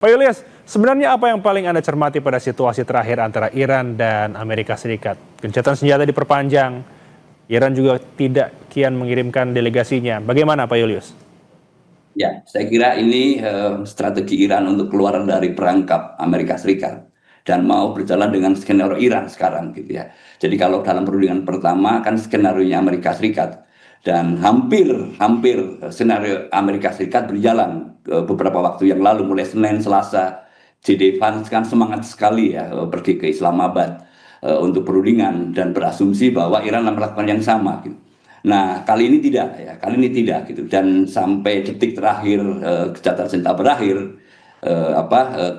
Pak Yulius, sebenarnya apa yang paling Anda cermati pada situasi terakhir antara Iran dan Amerika Serikat? Gencatan senjata diperpanjang, Iran juga tidak kian mengirimkan delegasinya. Bagaimana Pak Yulius? Ya, saya kira ini strategi Iran untuk keluar dari perangkap Amerika Serikat dan mau berjalan dengan skenario Iran sekarang gitu ya. Jadi kalau dalam perundingan pertama kan skenario-nya Amerika Serikat dan hampir skenario Amerika Serikat berjalan beberapa waktu yang lalu mulai Senin, Selasa. JD Vance kan semangat sekali ya pergi ke Islamabad untuk perundingan dan berasumsi bahwa Iran akan melakukan yang sama gitu. Nah, kali ini tidak ya, kali ini tidak gitu. Dan sampai detik terakhir gencatan senjata berakhir,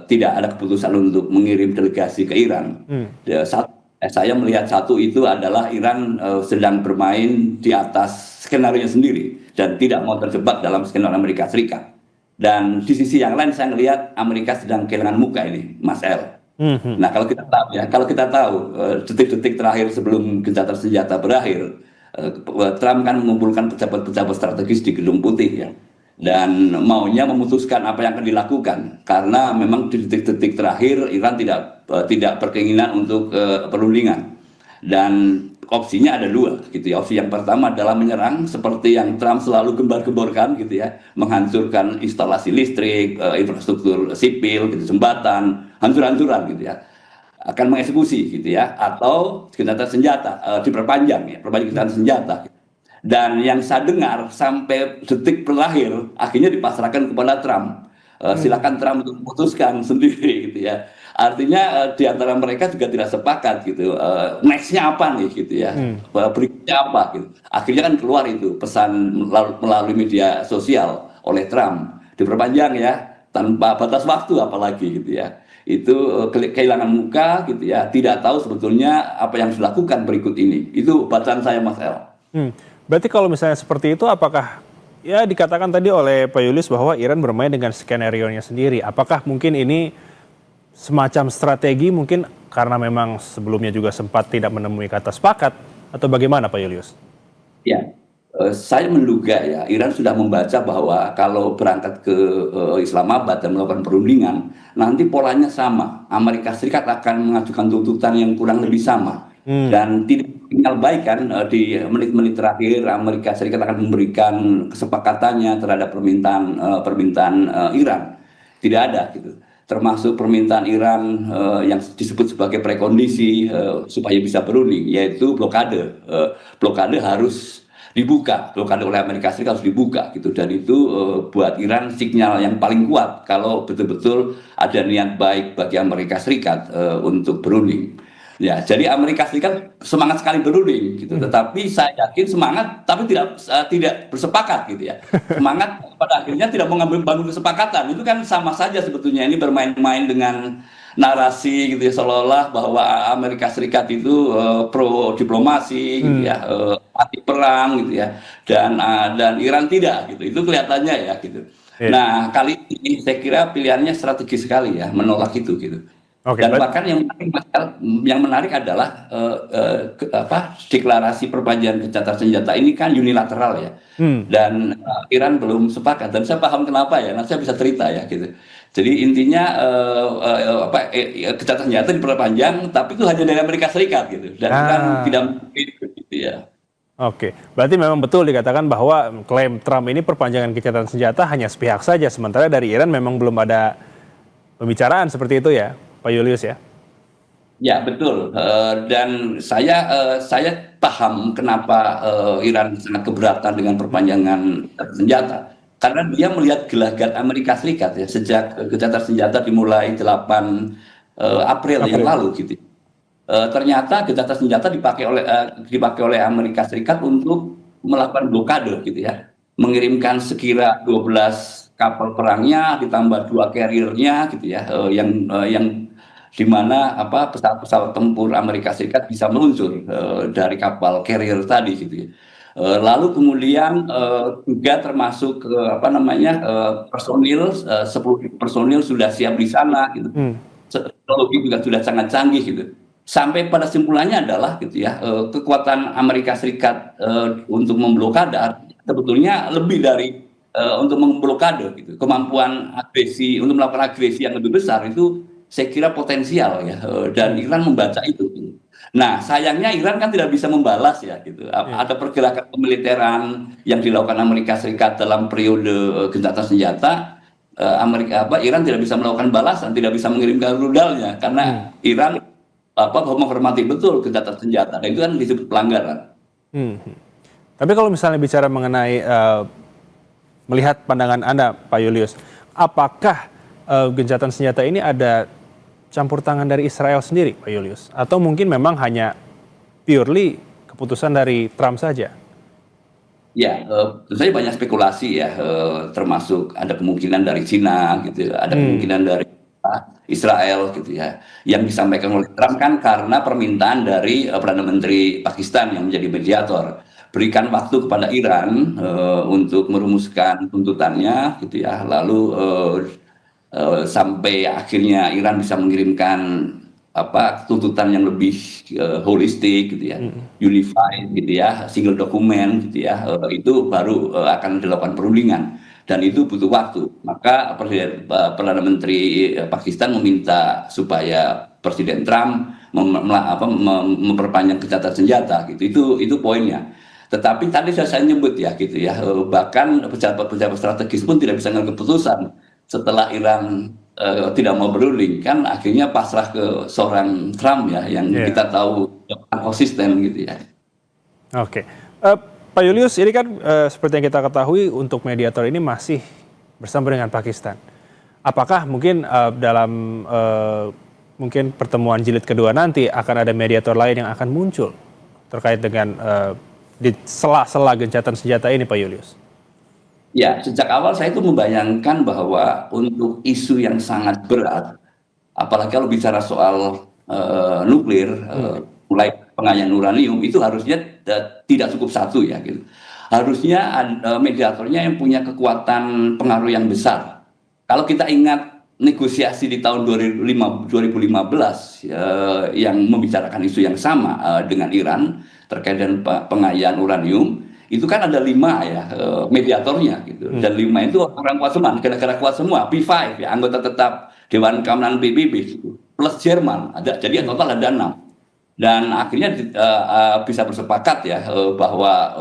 tidak ada keputusan untuk mengirim delegasi ke Iran. Saya melihat satu itu adalah Iran sedang bermain di atas skenario sendiri dan tidak mau terjebak dalam skenario Amerika Serikat. Dan di sisi yang lain saya melihat Amerika sedang kehilangan muka ini, Mas El. Nah, kalau kita tahu detik-detik terakhir sebelum gencatan senjata berakhir, Trump kan mengumpulkan pejabat-pejabat strategis di Gedung Putih ya, dan maunya memutuskan apa yang akan dilakukan karena memang di detik-detik terakhir Iran tidak berkeinginan untuk perundingan dan opsinya ada dua gitu ya. Opsi yang pertama adalah menyerang seperti yang Trump selalu gembar-gemborkan gitu ya, menghancurkan instalasi listrik, infrastruktur sipil, gitu, jembatan, hancur-hancuran gitu ya, akan mengeksekusi gitu ya, atau gencatan senjata diperpanjang ya, perpanjang gencatan senjata. Dan yang saya dengar sampai detik terakhir akhirnya dipasrahkan kepada Trump. Silakan Trump untuk memutuskan sendiri gitu ya. Artinya di antara mereka juga tidak sepakat gitu. Nextnya apa nih gitu ya, berikutnya apa gitu. Akhirnya kan keluar itu pesan melalui media sosial oleh Trump, diperpanjang ya tanpa batas waktu apalagi gitu ya. Itu kehilangan muka gitu ya, tidak tahu sebetulnya apa yang dilakukan berikut ini. Itu bacaan saya, Mas El. Berarti kalau misalnya seperti itu, apakah ya dikatakan tadi oleh Pak Yulius bahwa Iran bermain dengan skenario-nya sendiri? Apakah mungkin ini semacam strategi mungkin karena memang sebelumnya juga sempat tidak menemui kata sepakat atau bagaimana Pak Yulius? Ya, saya menduga ya Iran sudah membaca bahwa kalau berangkat ke Islamabad dan melakukan perundingan, nanti polanya sama. Amerika Serikat akan mengajukan tuntutan yang kurang lebih sama. Dan tidak tinggal baik kan di menit-menit terakhir Amerika Serikat akan memberikan kesepakatannya terhadap permintaan Iran. Tidak ada gitu. Termasuk permintaan Iran yang disebut sebagai prekondisi supaya bisa berunding, yaitu blokade. Blokade harus dibuka, blokade oleh Amerika Serikat harus dibuka gitu, dan itu buat Iran sinyal yang paling kuat kalau betul-betul ada niat baik bagi Amerika Serikat untuk berunding. Ya, jadi Amerika Serikat semangat sekali berunding gitu, tetapi saya yakin semangat tapi tidak bersepakat gitu ya. Semangat pada akhirnya tidak mengambil bangun kesepakatan. Itu kan sama saja sebetulnya, ini bermain-main dengan narasi gitu ya, seolah-olah bahwa Amerika Serikat itu pro diplomasi gitu ya, anti perang gitu ya. Dan Iran tidak gitu. Itu kelihatannya ya gitu. Nah, kali ini saya kira pilihannya strategis sekali ya, menolak itu gitu. Oke, Dan bahkan yang menarik adalah deklarasi perpanjangan gencatan senjata ini kan unilateral ya, dan Iran belum sepakat. Dan saya paham kenapa ya, nanti saya bisa cerita ya gitu. Jadi intinya gencatan senjata diperpanjang, tapi itu hanya dari Amerika Serikat gitu, dan kan tidak mungkin gitu ya. Oke, berarti memang betul dikatakan bahwa klaim Trump ini perpanjangan gencatan senjata hanya sepihak saja, sementara dari Iran memang belum ada pembicaraan seperti itu ya, Pak Yulius ya? Ya betul, dan saya paham kenapa Iran sangat keberatan dengan perpanjangan senjata, karena dia melihat gelagat Amerika Serikat ya sejak gencatan senjata dimulai 8 April yang lalu gitu. Ternyata gencatan senjata dipakai oleh Amerika Serikat untuk melakukan blokade gitu ya, mengirimkan sekira 12 kapal perangnya ditambah 2 carrier-nya gitu ya, yang di mana pesawat-pesawat tempur Amerika Serikat bisa meluncur dari kapal carrier tadi gitu ya. Lalu kemudian juga termasuk personil, 10 personil sudah siap di sana gitu. Teknologi juga sudah sangat canggih gitu. Sampai pada simpulannya adalah gitu ya, kekuatan Amerika Serikat untuk memblokade sebetulnya lebih dari untuk memblokade gitu. Kemampuan agresi untuk melakukan agresi yang lebih besar itu saya kira potensial ya, dan Iran membaca itu gitu. Nah, sayangnya Iran kan tidak bisa membalas ya gitu. Iya. Ada pergerakan kemiliteran yang dilakukan Amerika Serikat dalam periode gencatan senjata, Iran tidak bisa melakukan balasan, tidak bisa mengirimkan rudalnya Hmm. karena Iran menghormati betul gencatan senjata. Dan itu kan disebut pelanggaran. Hmm. Tapi kalau misalnya bicara mengenai melihat pandangan Anda, Pak Julius, apakah gencatan senjata ini ada campur tangan dari Israel sendiri, Pak Julius? Atau mungkin memang hanya purely keputusan dari Trump saja? Ya, tentu saja banyak spekulasi ya, termasuk ada kemungkinan dari Cina gitu, ada Hmm. kemungkinan dari Israel gitu ya. Yang disampaikan oleh Trump kan karena permintaan dari Perdana Menteri Pakistan yang menjadi mediator. Berikan waktu kepada Iran untuk merumuskan tuntutannya gitu ya. Lalu sampai akhirnya Iran bisa mengirimkan tuntutan yang lebih holistik gitu ya, unified gitu ya, single dokumen gitu ya, itu baru akan dilakukan perundingan dan itu butuh waktu. Maka Perdana Menteri Pakistan meminta supaya Presiden Trump memperpanjang gencatan senjata gitu. Itu poinnya. Tetapi tadi saya nyebut ya gitu ya, bahkan pejabat-pejabat strategis pun tidak bisa mengambil keputusan setelah Iran tidak mau berunding, kan akhirnya pasrah ke seorang Trump ya yang Iya. kita tahu konsisten gitu ya. Oke. Pak Julius, ini kan seperti yang kita ketahui untuk mediator ini masih bersama dengan Pakistan. Apakah mungkin dalam mungkin pertemuan jilid kedua nanti akan ada mediator lain yang akan muncul terkait dengan di sela-sela gencatan senjata ini, Pak Julius? Ya, sejak awal saya itu membayangkan bahwa untuk isu yang sangat berat, apalagi kalau bicara soal nuklir, mulai pengayaan uranium, itu harusnya tidak cukup satu ya gitu. Harusnya mediatornya yang punya kekuatan pengaruh yang besar. Kalau kita ingat negosiasi di tahun 2015 yang membicarakan isu yang sama dengan Iran terkait dengan pengayaan uranium, itu kan ada 5 ya mediatornya gitu, dan 5 itu orang kuat semua, negara-negara kuat semua, P5 ya, anggota tetap Dewan Keamanan PBB gitu, plus Jerman ada, jadi total ada 6. Dan akhirnya bisa bersepakat ya bahwa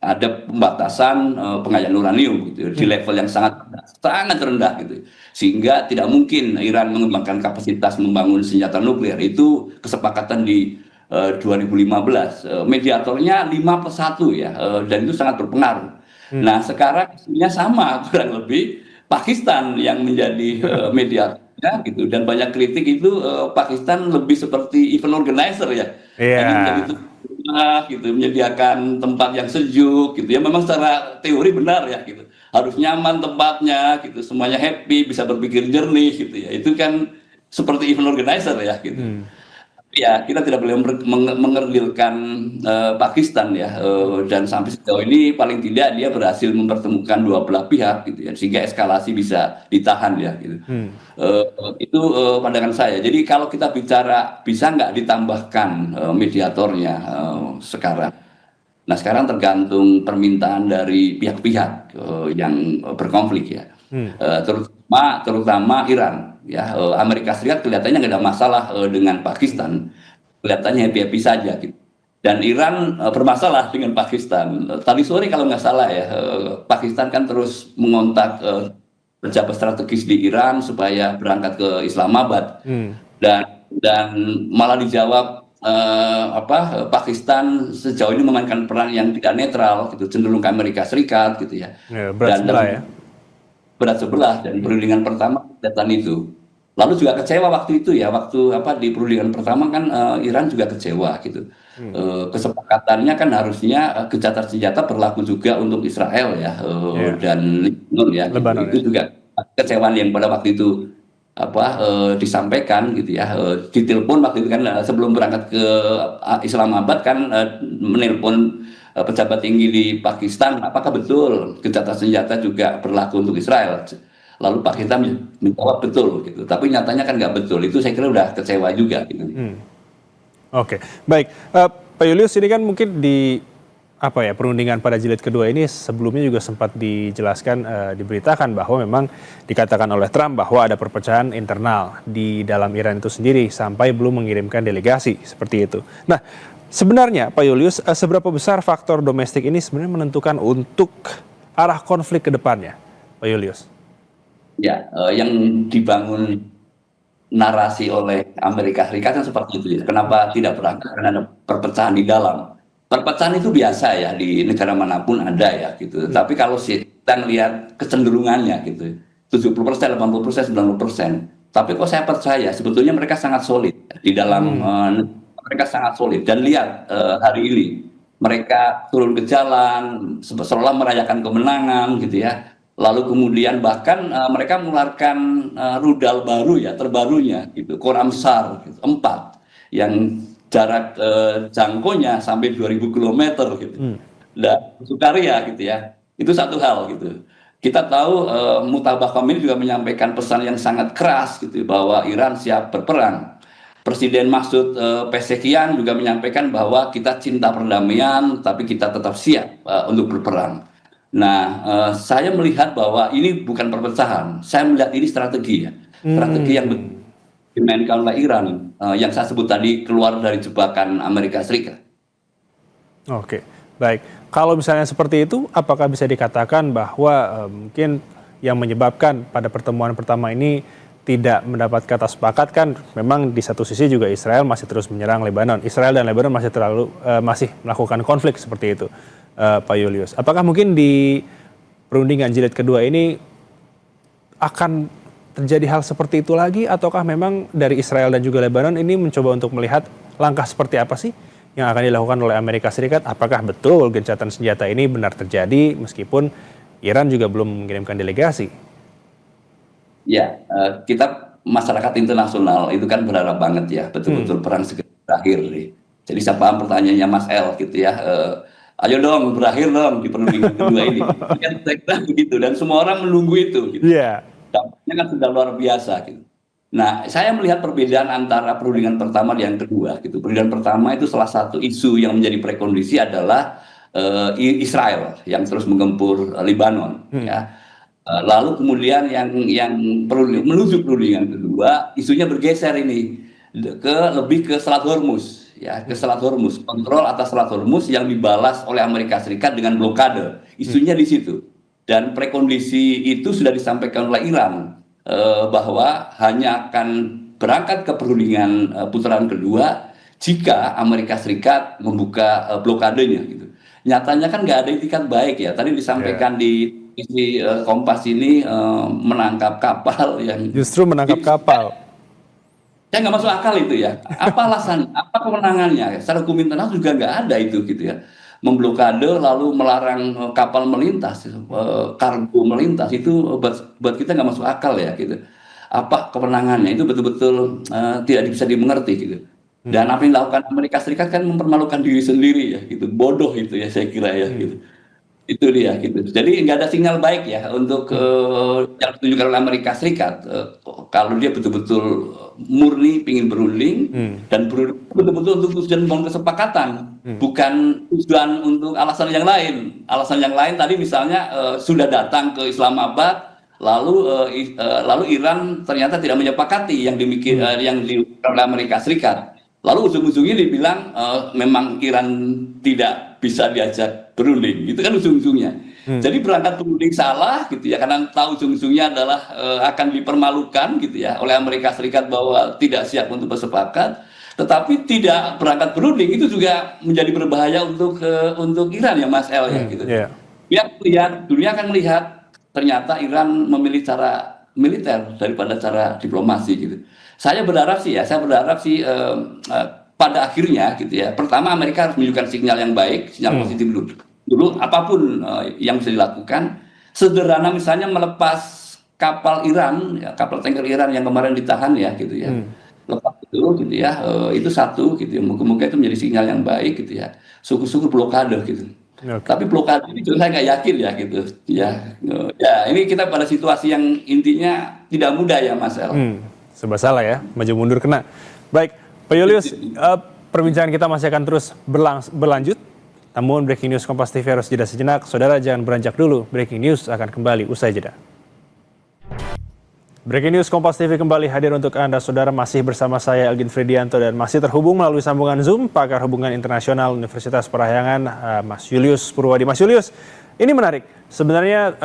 ada pembatasan pengayaan uranium gitu di level yang sangat rendah gitu, sehingga tidak mungkin Iran mengembangkan kapasitas membangun senjata nuklir. Itu kesepakatan di 2015. Mediatornya 5+1 ya, dan itu sangat berpengaruh. Nah, sekarang isunya sama kurang lebih, Pakistan yang menjadi mediatornya gitu, dan banyak kritik itu Pakistan lebih seperti event organizer ya. Jadi menjadi Iya. tuan rumah gitu, menyediakan tempat yang sejuk gitu ya. Memang secara teori benar ya gitu. Harus nyaman tempatnya gitu, semuanya happy, bisa berpikir jernih gitu ya. Itu kan seperti event organizer ya gitu. Ya, kita tidak boleh mengerdilkan Pakistan ya, dan sampai sejauh ini paling tidak dia berhasil mempertemukan dua belah pihak gitu ya, sehingga eskalasi bisa ditahan ya gitu. Itu pandangan saya. Jadi kalau kita bicara bisa nggak ditambahkan mediatornya sekarang. Nah, sekarang tergantung permintaan dari pihak-pihak yang berkonflik ya. Terutama Iran ya. Amerika Serikat kelihatannya nggak ada masalah dengan Pakistan, kelihatannya happy-happy saja gitu. Dan Iran bermasalah dengan Pakistan. Tadi sore kalau nggak salah ya, Pakistan kan terus mengontak pejabat strategis di Iran supaya berangkat ke Islamabad, dan malah dijawab Pakistan sejauh ini memainkan peran yang tidak netral gitu, cenderung ke Amerika Serikat gitu ya. Ya, berat Dan sebelah ya. berat sebelah dan perundingan pertama kelihatan itu. Lalu juga kecewa waktu itu ya, waktu di perundingan pertama kan Iran juga kecewa gitu. Kesepakatannya kan harusnya gencatan senjata berlaku juga untuk Israel ya, Iya. dan Lebanon ya gitu. Lebanon Itu ya. juga kecewaan yang pada waktu itu disampaikan gitu ya. Ditelepon waktu itu kan sebelum berangkat ke Islamabad kan, menelpon pejabat tinggi di Pakistan, apakah betul gencatan senjata juga berlaku untuk Israel? Lalu Pakistan menjawab betul gitu, tapi nyatanya kan nggak betul. Itu saya kira udah kecewa juga gitu. Oke, baik. Pak Julius, ini kan mungkin di apa ya, perundingan pada jilid kedua ini sebelumnya juga sempat dijelaskan, diberitakan bahwa memang dikatakan oleh Trump bahwa ada perpecahan internal di dalam Iran itu sendiri sampai belum mengirimkan delegasi seperti itu. Nah, sebenarnya Pak Julius, seberapa besar faktor domestik ini sebenarnya menentukan untuk arah konflik ke depannya, Pak Julius? Ya, yang dibangun narasi oleh Amerika Serikat kan seperti itu ya. Kenapa tidak berangkat? Karena ada perpecahan di dalam. Perpecahan itu biasa ya di negara manapun ada ya gitu. Tapi kalau kita lihat kecenderungannya gitu, 70%, 80%, 90%. Tapi kok saya percaya sebetulnya mereka sangat solid di dalam mereka sangat solid. Dan lihat hari ini mereka turun ke jalan seolah merayakan kemenangan gitu ya. Lalu kemudian bahkan mereka mengeluarkan rudal baru ya, terbarunya gitu, Khoramsar gitu, 4 yang jarak jangkaunya sampai 2000 km gitu. Dan Sukaria gitu ya. Itu satu hal gitu. Kita tahu Mutabak Khomeini juga menyampaikan pesan yang sangat keras gitu bahwa Iran siap berperang. Presiden Maksud Pezeshkian juga menyampaikan bahwa kita cinta perdamaian tapi kita tetap siap untuk berperang. Nah, saya melihat bahwa ini bukan perpecahan. Saya melihat ini strategi ya. Strategi yang dimainkan oleh Iran yang saya sebut tadi keluar dari jebakan Amerika Serikat. Oke, baik. Kalau misalnya seperti itu, apakah bisa dikatakan bahwa mungkin yang menyebabkan pada pertemuan pertama ini tidak mendapat kata sepakat kan memang di satu sisi juga Israel masih terus menyerang Lebanon. Israel dan Lebanon masih melakukan konflik seperti itu, Pak Julius. Apakah mungkin di perundingan jilid kedua ini akan terjadi hal seperti itu lagi, ataukah memang dari Israel dan juga Lebanon ini mencoba untuk melihat langkah seperti apa sih yang akan dilakukan oleh Amerika Serikat? Apakah betul gencatan senjata ini benar terjadi meskipun Iran juga belum mengirimkan delegasi? Ya, kita masyarakat internasional itu kan berharap banget ya betul-betul perang segera berakhir nih. Jadi saya paham pertanyaannya Mas El gitu ya. Ayo dong berakhir dong di perundingan kedua ini. Saya kira begitu dan semua orang menunggu itu. Gitu. Iya. Dampaknya kan sudah luar biasa gitu. Nah, saya melihat perbedaan antara perundingan pertama dan yang kedua gitu. Perundingan pertama itu salah satu isu yang menjadi prekondisi adalah Israel yang terus menggempur Lebanon ya. Lalu kemudian yang menuju perundingan kedua isunya bergeser ini lebih ke Selat Hormuz ya, ke Selat Hormuz, kontrol atas Selat Hormuz yang dibalas oleh Amerika Serikat dengan blokade. Isunya di situ. Dan prekondisi itu sudah disampaikan oleh Iran bahwa hanya akan berangkat ke perundingan putaran kedua jika Amerika Serikat membuka blokadenya gitu. Nyatanya kan nggak ada itikat baik ya. Tadi disampaikan di Kompas ini menangkap kapal yang justru menangkap kapal. Saya nggak masuk akal itu ya. Apa alasan? Apa kewenangannya? Secara hukum internasional juga nggak ada itu gitu ya. Memblokade lalu melarang kapal melintas, kargo melintas itu buat kita nggak masuk akal ya gitu. Apa kewenangannya itu betul-betul tidak bisa dimengerti gitu. Dan apa yang dilakukan Amerika Serikat kan mempermalukan diri sendiri ya gitu. Bodoh itu ya saya kira ya gitu. Itu dia gitu. Jadi nggak ada sinyal baik ya untuk yang ditunjukkan oleh Amerika Serikat kalau dia betul-betul murni ingin berunding dan berunding betul-betul untuk tujuan membangun kesepakatan, bukan tujuan untuk alasan yang lain. Alasan yang lain tadi misalnya sudah datang ke Islamabad, lalu Iran ternyata tidak menyepakati yang yang dilakukan oleh Amerika Serikat. Lalu ujung-ujungnya dibilang memang Iran tidak bisa diajak berunding, gitu kan ujung-ujungnya. Jadi berangkat berunding salah gitu ya, karena tahu ujung-ujungnya adalah akan dipermalukan gitu ya oleh Amerika Serikat bahwa tidak siap untuk bersepakat. Tetapi tidak berangkat berunding itu juga menjadi berbahaya untuk Iran ya Mas El ya gitu. Dunia akan melihat ternyata Iran memilih cara militer daripada cara diplomasi gitu. Saya berharap sih pada akhirnya gitu ya. Pertama Amerika harus menunjukkan sinyal yang baik, sinyal positif dulu apapun yang bisa dilakukan. Sederhana misalnya melepas kapal Iran, ya, kapal tanker Iran yang kemarin ditahan ya gitu ya. Lepas itu gitu ya, itu satu gitu ya. Moga-moga itu menjadi sinyal yang baik gitu ya. Syukur-syukur blokade gitu. Tapi blokade ini juga saya nggak yakin ya gitu ya. Ya ini kita pada situasi yang intinya tidak mudah ya Mas El. Serba salah ya, maju mundur kena. Baik, Pak Julius, perbincangan kita masih akan terus berlanjut. Namun breaking news Kompas TV harus jeda sejenak. Saudara jangan beranjak dulu. Breaking news akan kembali usai jeda. Breaking news Kompas TV kembali hadir untuk Anda, saudara. Masih bersama saya Elgin Fridianto dan masih terhubung melalui sambungan Zoom pakar hubungan internasional Universitas Parahyangan, Mas Julius Purwadi. Mas Julius, ini menarik. Sebenarnya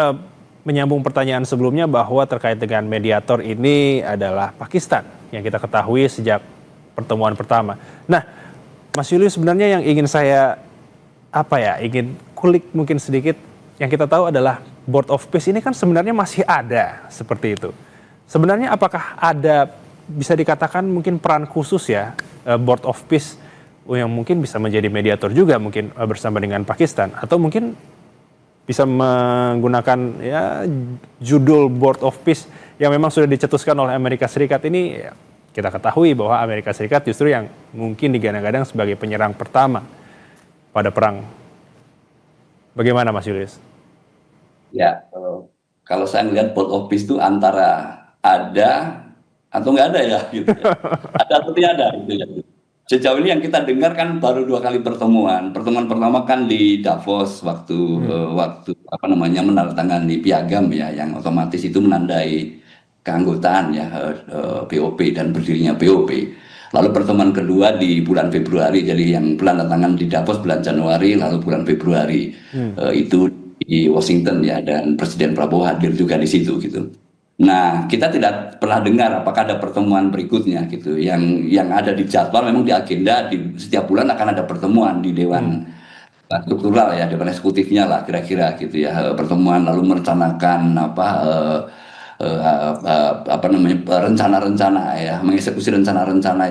menyambung pertanyaan sebelumnya bahwa terkait dengan mediator ini adalah Pakistan yang kita ketahui sejak pertemuan pertama. Nah, Mas Julius, sebenarnya yang ingin saya ingin kulik mungkin sedikit, yang kita tahu adalah Board of Peace ini kan sebenarnya masih ada seperti itu. Sebenarnya apakah ada, bisa dikatakan mungkin peran khusus ya, Board of Peace yang mungkin bisa menjadi mediator juga mungkin bersama dengan Pakistan, atau mungkin bisa menggunakan ya judul Board of Peace yang memang sudah dicetuskan oleh Amerika Serikat ini. Ya, kita ketahui bahwa Amerika Serikat justru yang mungkin digadang-gadang sebagai penyerang pertama pada perang. Bagaimana Mas Julius? Ya, kalau saya melihat Board of Peace itu antara ada atau nggak ada ya, gitu ya. Ada atau tidak ada, gitu ya. Sejauh ini yang kita dengar kan baru 2 kali pertemuan. Pertemuan pertama kan di Davos waktu menandatangani piagam ya, yang otomatis itu menandai keanggotaan ya BOP dan berdirinya BOP. Lalu pertemuan kedua di bulan Februari, jadi yang penandatangan di Davos bulan Januari, lalu bulan Februari itu di Washington ya, dan Presiden Prabowo hadir juga di situ gitu. Nah, kita tidak pernah dengar apakah ada pertemuan berikutnya gitu. Yang ada di jadwal memang di agenda di setiap bulan akan ada pertemuan di Dewan Struktural ya, Dewan Eksekutifnya lah kira-kira gitu ya, pertemuan lalu merencanakan rencana-rencana ya, mengeksekusi rencana-rencana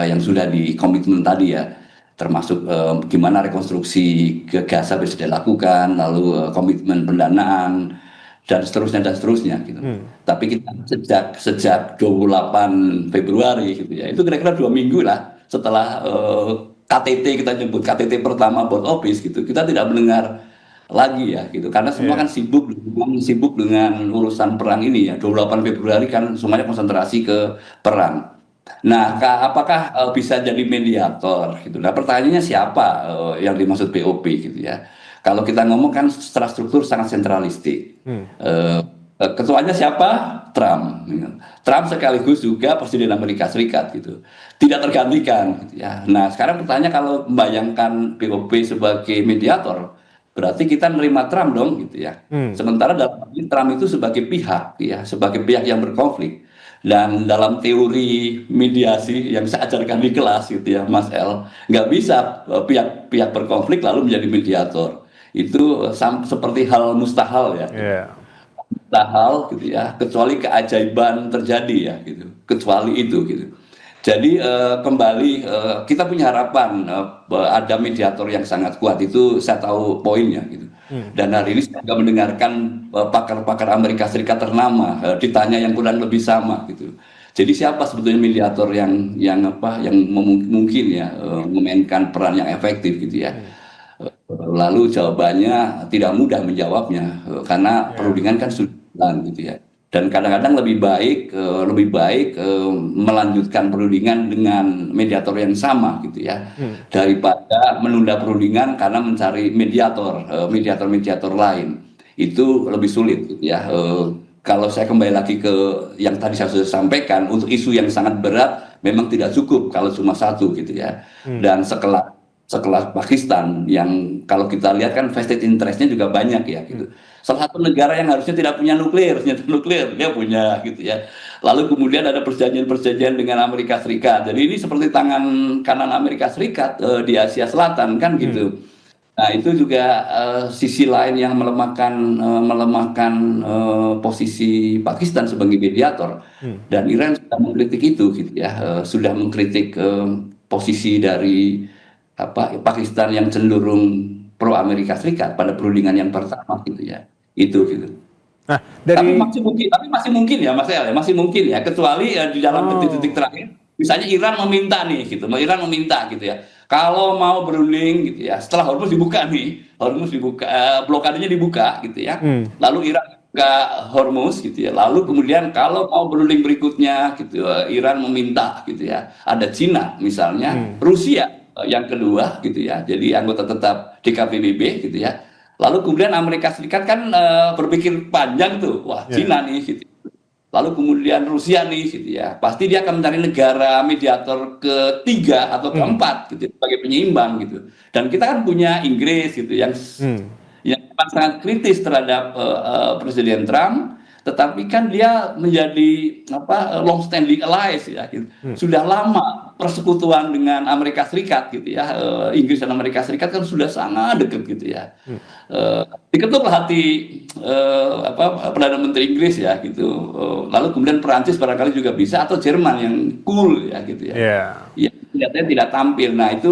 yang sudah di komitmen tadi ya, termasuk gimana rekonstruksi ke Gaza bisa dilakukan, lalu komitmen pendanaan dan seterusnya gitu. Tapi kita sejak 28 Februari gitu ya, itu kira-kira 2 minggu lah setelah KTT, kita nyebut KTT pertama Board of Peace gitu, kita tidak mendengar lagi ya gitu, karena semua kan sibuk dengan urusan perang ini ya. 28 Februari kan semuanya konsentrasi ke perang. Nah, apakah bisa jadi mediator gitu? Nah, pertanyaannya siapa yang dimaksud BOP gitu ya? Kalau kita ngomong kan secara struktur sangat sentralistik. Ketuanya siapa? Trump. Trump sekaligus juga Presiden Amerika Serikat gitu. Tidak tergantikan gitu ya. Nah, sekarang pertanyaan, kalau membayangkan BOP sebagai mediator, berarti kita menerima Trump dong gitu ya. Sementara dalam ini Trump itu sebagai pihak ya, sebagai pihak yang berkonflik. Dan dalam teori mediasi yang saya ajarkan di kelas gitu ya, Mas El, nggak bisa pihak berkonflik lalu menjadi mediator. Itu seperti hal mustahil ya. Mustahil gitu ya, kecuali keajaiban terjadi ya gitu. Kecuali itu gitu. Jadi kembali kita punya harapan ada mediator yang sangat kuat, itu saya tahu poinnya gitu. Dan hari ini saya juga mendengarkan pakar-pakar Amerika Serikat ternama ditanya yang kurang lebih sama gitu. Jadi siapa sebetulnya mediator yang mungkin ya memainkan peran yang efektif gitu ya. Lalu jawabannya tidak mudah menjawabnya karena perundingan kan sudah gitu ya. Dan kadang-kadang lebih baik melanjutkan perundingan dengan mediator yang sama gitu ya, daripada menunda perundingan karena mencari mediator lain. Itu lebih sulit gitu ya. Kalau saya kembali lagi ke yang tadi saya sudah sampaikan, untuk isu yang sangat berat memang tidak cukup kalau cuma satu gitu ya. Dan sekelas Pakistan yang kalau kita lihat kan vested interest-nya juga banyak ya gitu. Salah satu negara yang harusnya tidak punya senjata nuklir dia punya gitu ya. Lalu kemudian ada perjanjian-perjanjian dengan Amerika Serikat. Jadi ini seperti tangan kanan Amerika Serikat di Asia Selatan kan gitu. Nah, itu juga sisi lain yang melemahkan posisi Pakistan sebagai mediator. Dan Iran sudah mengkritik itu gitu ya. Sudah mengkritik posisi dari Pakistan yang cenderung pro Amerika Serikat pada perundingan yang pertama gitu ya. Itu gitu. Nah, tapi masih mungkin ya Mas El, masih mungkin ya, kecuali di dalam detik-detik terakhir misalnya Iran meminta gitu ya, kalau mau berunding gitu ya, setelah Hormuz dibuka, blokadenya dibuka gitu ya, lalu Iran buka Hormuz gitu ya, lalu kemudian kalau mau berunding berikutnya gitu, Iran meminta gitu ya, ada Cina misalnya, Rusia yang kedua gitu ya, jadi anggota tetap DKPBB gitu ya. Lalu kemudian Amerika Serikat kan berpikir panjang tuh, wah Ya. Cina nih gitu. Lalu kemudian Rusia nih gitu ya, pasti dia akan mencari negara mediator ketiga atau Hmm. keempat gitu sebagai penyeimbang gitu. Dan kita kan punya Inggris gitu Hmm. yang memang sangat kritis terhadap Presiden Trump, tetapi kan dia menjadi apa long standing allies ya gitu. Hmm. Sudah lama persekutuan dengan Amerika Serikat gitu ya. Inggris dan Amerika Serikat kan sudah sangat dekat gitu ya. Hmm. Diketuk hati Perdana Menteri Inggris ya gitu. Lalu kemudian Perancis barangkali juga bisa, atau Jerman yang cool ya gitu ya. Ya. Ya kelihatannya tidak tampil. Nah itu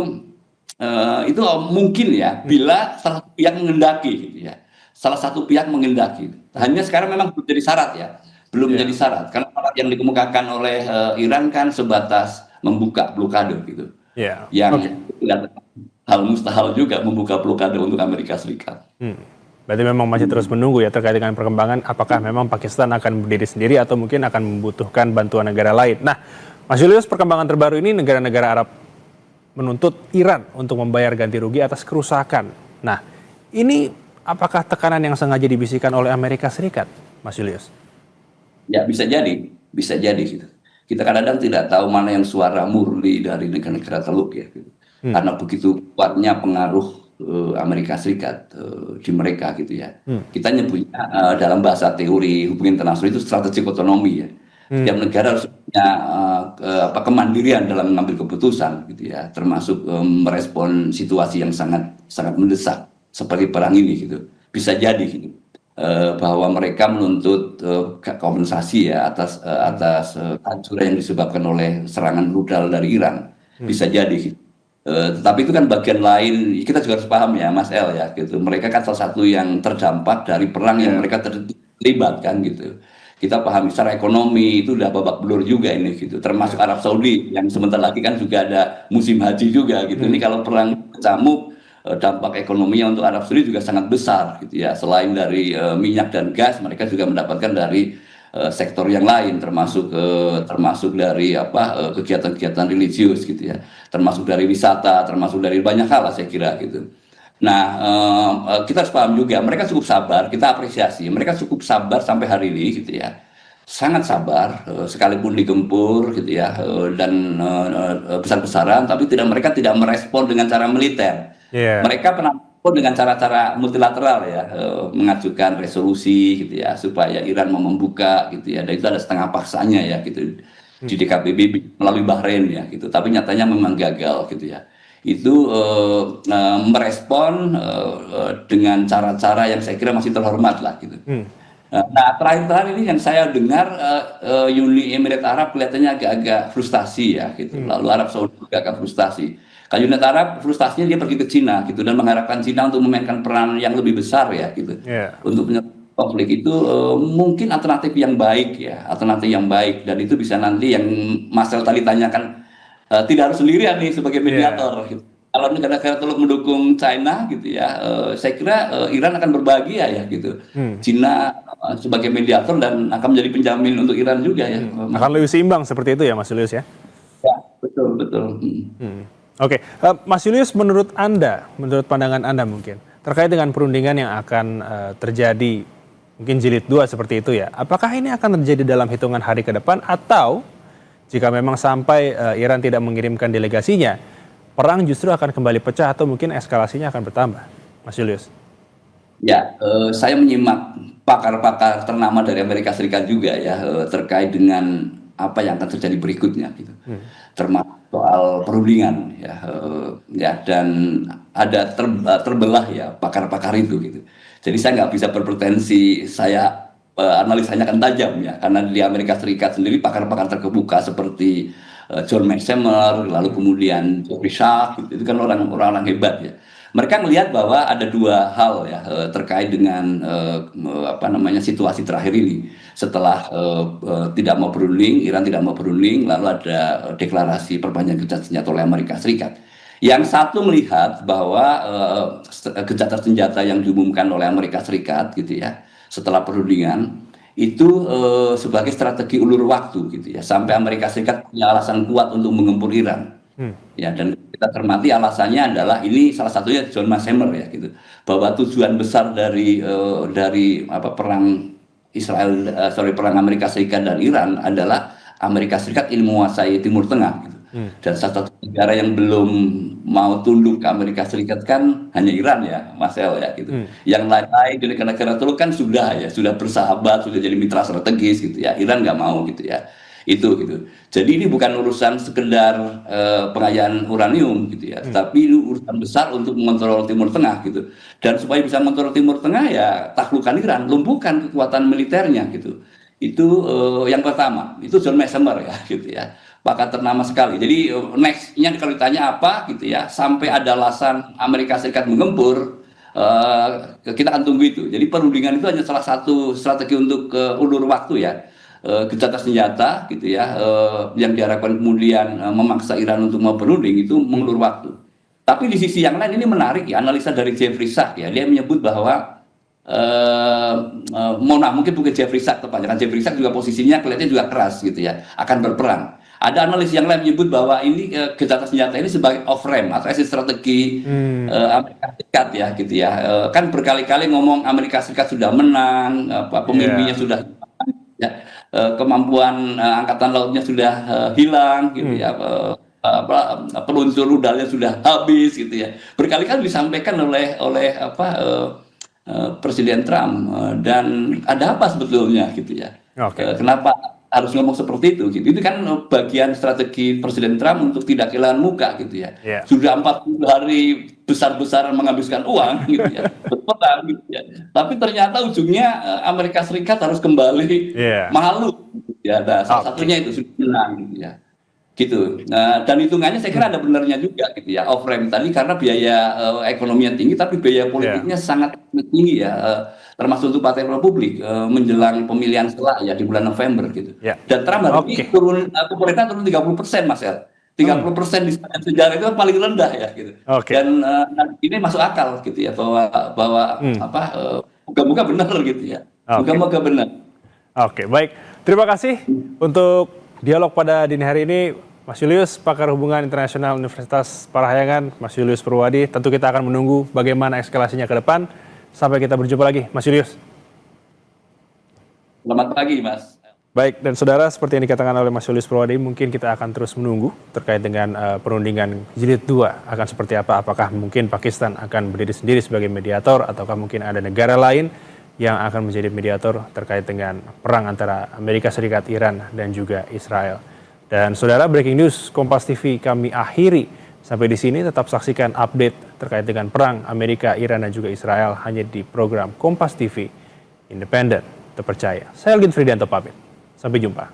mungkin ya bila salah satu pihak mengendaki gitu ya. Salah satu pihak mengendaki. Hanya sekarang memang belum jadi syarat ya. Belum Ya. menjadi syarat karena syarat yang dikemukakan oleh Iran kan sebatas membuka blokade gitu. Ya. Yang Oke. tidak hal mustahil juga membuka blokade untuk Amerika Serikat. Berarti memang masih terus menunggu ya terkait dengan perkembangan apakah memang Pakistan akan berdiri sendiri atau mungkin akan membutuhkan bantuan negara lain. Nah, Mas Julius, perkembangan terbaru ini negara-negara Arab menuntut Iran untuk membayar ganti rugi atas kerusakan. Nah, ini apakah tekanan yang sengaja dibisikkan oleh Amerika Serikat, Mas Julius? Ya bisa jadi gitu. Kita kadang-kadang tidak tahu mana yang suara murni dari negara-negara teluk ya, gitu. Karena begitu kuatnya pengaruh Amerika Serikat di mereka gitu ya. Kita nyebutnya dalam bahasa teori hubungan internasional itu strategic otonomi ya. Setiap negara harus punya kemandirian dalam mengambil keputusan gitu ya, termasuk merespon situasi yang sangat sangat mendesak seperti perang ini gitu. Bisa jadi gitu. Bahwa mereka menuntut kompensasi ya atas kehancuran yang disebabkan oleh serangan rudal dari Iran. Bisa jadi gitu. Tetapi itu kan bagian lain, kita juga harus paham ya Mas El ya gitu. Mereka kan salah satu yang terdampak dari perang yang mereka terlibat kan gitu. Kita pahami secara ekonomi itu udah babak belur juga ini gitu. Termasuk Arab Saudi yang sebentar lagi kan juga ada musim haji juga gitu. Ini kalau perang kecamuk, dampak ekonominya untuk Arab Saudi juga sangat besar gitu ya. Selain dari minyak dan gas, mereka juga mendapatkan dari sektor yang lain, termasuk dari kegiatan-kegiatan religius gitu ya, termasuk dari wisata, termasuk dari banyak hal lah saya kira gitu. Nah, kita harus paham juga mereka cukup sabar, kita apresiasi mereka cukup sabar sampai hari ini gitu ya, sangat sabar sekalipun digempur gitu ya, dan besar-besaran, tapi mereka tidak merespon dengan cara militer. Yeah. Mereka pernah dengan cara-cara multilateral ya, mengajukan resolusi gitu ya supaya Iran mau membuka gitu ya, dan itu ada setengah paksanya ya gitu di DKPBB melalui Bahrain ya gitu, tapi nyatanya memang gagal gitu ya. Itu merespon dengan cara-cara yang saya kira masih terhormat lah gitu. Nah terakhir-terakhir ini yang saya dengar Uni Emirat Arab kelihatannya agak-agak frustasi ya gitu, lalu Arab Saudi juga agak frustasi. Kalau Uni Arab frustasinya dia pergi ke Cina gitu dan mengharapkan Cina untuk memainkan peran yang lebih besar ya gitu. Untuk menyelesaikan konflik itu mungkin alternatif yang baik ya, alternatif yang baik, dan itu bisa nanti yang Mas El tadi tanyakan, tidak harus sendirian nih sebagai mediator gitu. Kalau negara-negara teluk mendukung China gitu ya, saya kira Iran akan berbahagia ya gitu. Cina sebagai mediator dan akan menjadi penjamin untuk Iran juga ya. Akan lebih seimbang seperti itu ya Mas Julius ya? Ya, betul. Oke, Mas Julius, menurut Anda, menurut pandangan Anda mungkin, terkait dengan perundingan yang akan terjadi, mungkin jilid 2 seperti itu ya, apakah ini akan terjadi dalam hitungan hari ke depan, atau jika memang sampai Iran tidak mengirimkan delegasinya, perang justru akan kembali pecah atau mungkin eskalasinya akan bertambah, Mas Julius? Ya, saya menyimak pakar-pakar ternama dari Amerika Serikat juga ya, terkait dengan apa yang akan terjadi berikutnya gitu. Termasuk soal perundingan ya, dan ada terbelah ya pakar-pakar itu gitu. Jadi saya nggak bisa berpretensi saya analisanya akan tajam ya, karena di Amerika Serikat sendiri pakar-pakar terkemuka seperti John Mearsheimer, lalu kemudian Jeffrey Sachs, gitu. Itu kan orang-orang hebat ya. Mereka melihat bahwa ada dua hal ya terkait dengan situasi terakhir ini. Setelah tidak mau berunding, Iran tidak mau berunding, lalu ada deklarasi perpanjangan gencatan senjata oleh Amerika Serikat. Yang satu melihat bahwa gencatan senjata yang diumumkan oleh Amerika Serikat gitu ya, setelah perundingan itu sebagai strategi ulur waktu gitu ya, sampai Amerika Serikat punya alasan kuat untuk mengempur Iran. Ya, dan kita cermati alasannya adalah ini salah satunya John Mashemer ya gitu, bahwa tujuan besar dari apa perang Amerika Serikat dan Iran adalah Amerika Serikat ingin menguasai Timur Tengah gitu. Dan salah satu negara yang belum mau tunduk ke Amerika Serikat kan hanya Iran ya, Mas El ya gitu. Yang lain-lain di negara-negara itu kan sudah bersahabat, sudah jadi mitra strategis gitu ya. Iran nggak mau gitu ya. Itu gitu. Jadi ini bukan urusan sekedar pengayaan uranium gitu ya, tapi ini urusan besar untuk mengontrol Timur Tengah gitu. Dan supaya bisa mengontrol Timur Tengah ya taklukkan Iran, lumpuhkan kekuatan militernya gitu. Itu yang pertama. Itu John Messemer ya gitu ya. Pakar ternama sekali. Jadi nextnya kalau ditanya apa gitu ya, sampai ada alasan Amerika Serikat menggempur, kita akan tunggu itu. Jadi perundingan itu hanya salah satu strategi untuk ulur waktu ya. Gencatan senjata gitu ya, yang diharapkan kemudian memaksa Iran untuk mau berunding itu mengulur waktu. Tapi di sisi yang lain ini menarik ya, analisa dari Jeffrey Sachs ya, dia menyebut bahwa mungkin bukan Jeffrey Sachs tepatnya, kan Jeffrey Sachs juga posisinya kelihatannya juga keras gitu ya, akan berperang. Ada analis yang lain menyebut bahwa ini gencatan senjata ini sebagai off ramp atau strategi Amerika Serikat ya gitu ya. Kan berkali-kali ngomong Amerika Serikat sudah menang, pemimpinnya sudah ya, kemampuan angkatan lautnya sudah hilang gitu ya, peluncur rudalnya sudah habis gitu ya, berkali-kali disampaikan oleh Presiden Trump, dan ada apa sebetulnya gitu ya. Kenapa harus ngomong seperti itu gitu. Itu kan bagian strategi Presiden Trump untuk tidak kehilangan muka gitu ya. Sudah 40 hari besar-besaran menghabiskan uang gitu ya, berperang gitu ya. Tapi ternyata ujungnya Amerika Serikat harus kembali malu gitu ya. Nah, salah satunya itu sudah menang gitu ya. Gitu. Nah, dan hitungannya saya kira ada benarnya juga gitu ya, off ramp tadi, karena biaya ekonomi yang tinggi tapi biaya politiknya sangat tinggi ya, termasuk untuk Partai Republik menjelang pemilihan setelah ya di bulan November gitu. Dan Trump hari ini turun, pemerintahan turun 30% Mas El. 30% di sejarah itu paling rendah ya gitu. Dan ini masuk akal gitu ya, bahwa moga-moga benar gitu ya. Moga-moga benar. Oke, baik. Terima kasih untuk dialog pada dini hari ini, Mas Julius, pakar hubungan internasional Universitas Parahyangan, Mas Julius Purwadi. Tentu kita akan menunggu bagaimana eskalasinya ke depan. Sampai kita berjumpa lagi, Mas Julius. Selamat pagi, Mas. Baik, dan saudara, seperti yang dikatakan oleh Mas Julius Purwadi, mungkin kita akan terus menunggu terkait dengan perundingan jilid 2 akan seperti apa. Apakah mungkin Pakistan akan berdiri sendiri sebagai mediator, ataukah mungkin ada negara lain yang akan menjadi mediator terkait dengan perang antara Amerika Serikat, Iran, dan juga Israel. Dan saudara, breaking news Kompas TV kami akhiri sampai di sini. Tetap saksikan update terkait dengan perang Amerika, Iran, dan juga Israel hanya di program Kompas TV, independen, terpercaya. Saya Algin Fridianto pamit. Sampai jumpa.